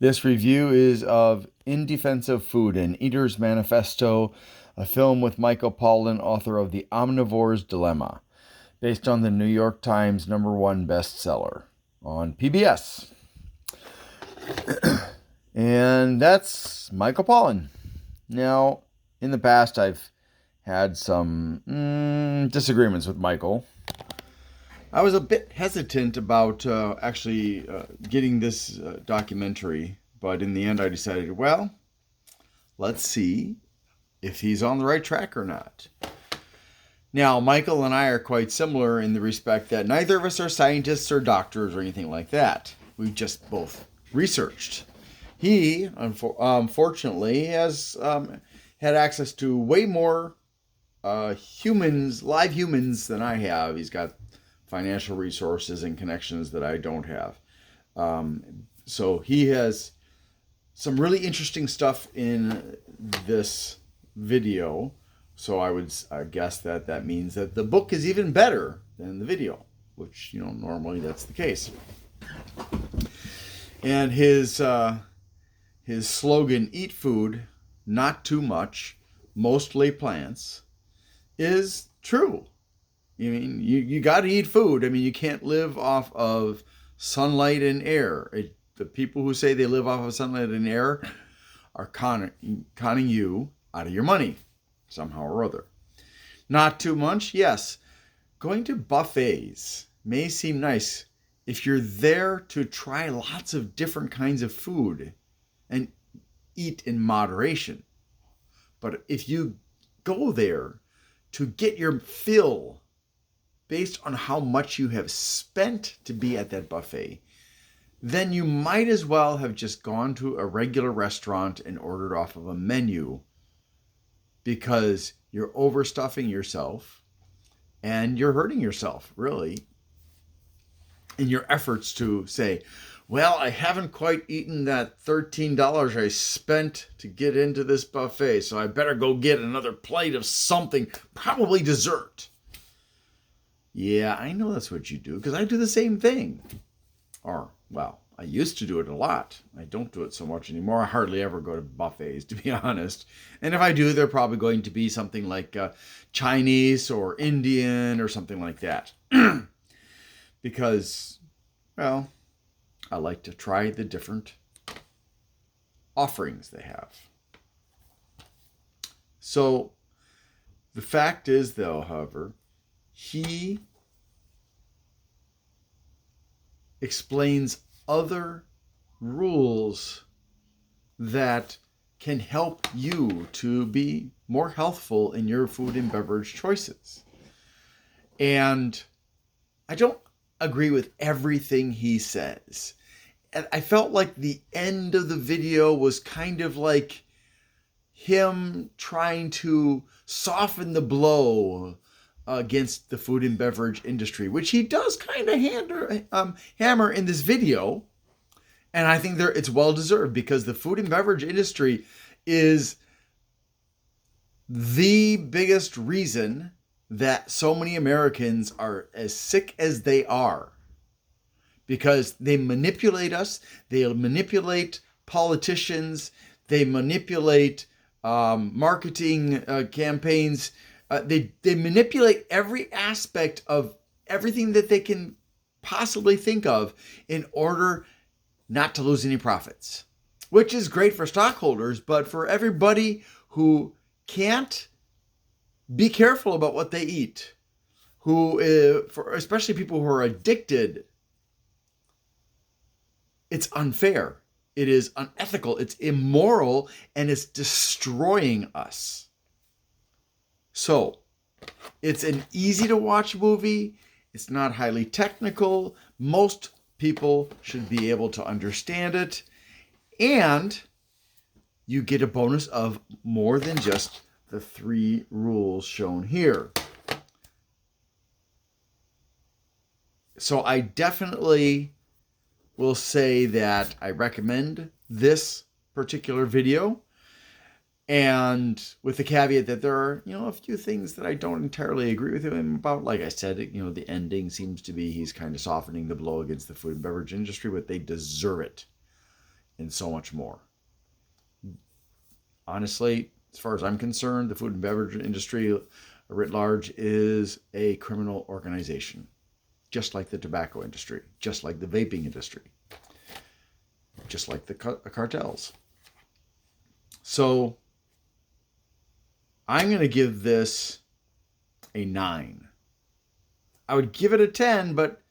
This review is of In Defense of Food, an Eater's Manifesto, a film with Michael Pollan, author of The Omnivore's Dilemma, based on the New York Times #1 bestseller on PBS. And that's Michael Pollan. Now, in the past, I've had some disagreements with Michael. I was a bit hesitant about actually getting this documentary, but in the end I decided, well, let's see if he's on the right track or not. Now, Michael and I are quite similar in the respect that neither of us are scientists or doctors or anything like that. We've just both researched. He, unfortunately, has had access to way more live humans than I have. He's got financial resources and connections that I don't have. So he has some really interesting stuff in this video. So I would guess that means that the book is even better than the video, which, normally that's the case. And his slogan, "Eat food, not too much, mostly plants," is true. I mean, you got to eat food. I mean, you can't live off of sunlight and air. The people who say they live off of sunlight and air are conning you out of your money somehow or other. Not too much, yes. Going to buffets may seem nice if you're there to try lots of different kinds of food and eat in moderation. But if you go there to get your fill based on how much you have spent to be at that buffet, then you might as well have just gone to a regular restaurant and ordered off of a menu, because you're overstuffing yourself and you're hurting yourself, really, in your efforts to say, well, I haven't quite eaten that $13 I spent to get into this buffet, so I better go get another plate of something, probably dessert. Yeah, I know that's what you do, because I do the same thing. Or, well, I used to do it a lot. I don't do it so much anymore. I hardly ever go to buffets, to be honest. And if I do, they're probably going to be something like Chinese or Indian or something like that. Because, well, I like to try the different offerings they have. So, the fact is, though, however, he explains other rules that can help you to be more healthful in your food and beverage choices. And I don't agree with everything he says. And I felt like the end of the video was kind of like him trying to soften the blow against the food and beverage industry, which he does kind of hammer in this video. And I think it's well deserved, because the food and beverage industry is the biggest reason that so many Americans are as sick as they are, because they manipulate us. They manipulate politicians. They manipulate marketing campaigns. They manipulate every aspect of everything that they can possibly think of in order not to lose any profits, which is great for stockholders, but for everybody who can't be careful about what they eat, especially people who are addicted, it's unfair. It is unethical. It's immoral, and it's destroying us. So, it's an easy to watch movie. It's not highly technical. Most people should be able to understand it. And you get a bonus of more than just the 3 rules shown here. So I definitely will say that I recommend this particular video. And with the caveat that there are, a few things that I don't entirely agree with him about. Like I said, the ending seems to be he's kind of softening the blow against the food and beverage industry, but they deserve it. and so much more. Honestly, as far as I'm concerned, the food and beverage industry writ large is a criminal organization, just like the tobacco industry, just like the vaping industry, just like the cartels. So I'm going to give this a 9. I would give it a 10, but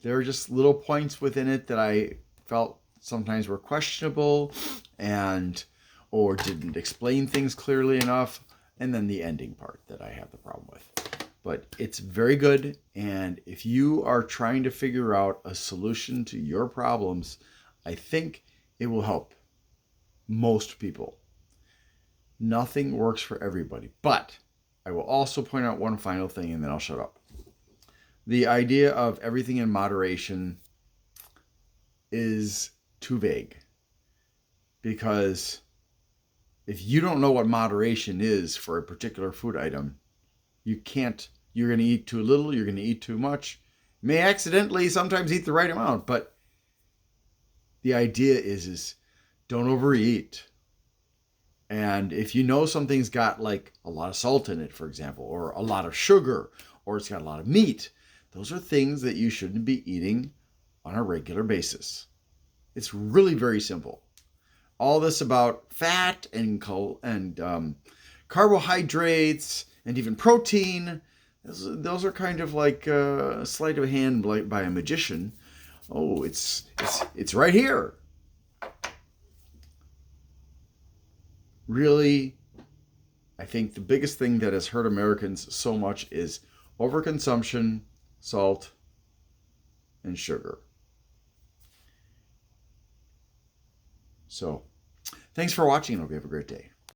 there are just little points within it that I felt sometimes were questionable and or didn't explain things clearly enough. And then the ending part that I have the problem with. But it's very good. And if you are trying to figure out a solution to your problems, I think it will help most people. Nothing works for everybody. But I will also point out one final thing and then I'll shut up. The idea of everything in moderation is too vague, because if you don't know what moderation is for a particular food item, you're going to eat too little, you're going to eat too much. You may accidentally sometimes eat the right amount, but the idea is don't overeat. And if you know something's got like a lot of salt in it, for example, or a lot of sugar, or it's got a lot of meat, those are things that you shouldn't be eating on a regular basis. It's really very simple. All this about fat and carbohydrates and even protein, those are kind of like a sleight of hand by a magician. Oh, it's right here. Really, I think the biggest thing that has hurt Americans so much is overconsumption, salt, and sugar. So, thanks for watching. I hope you have a great day.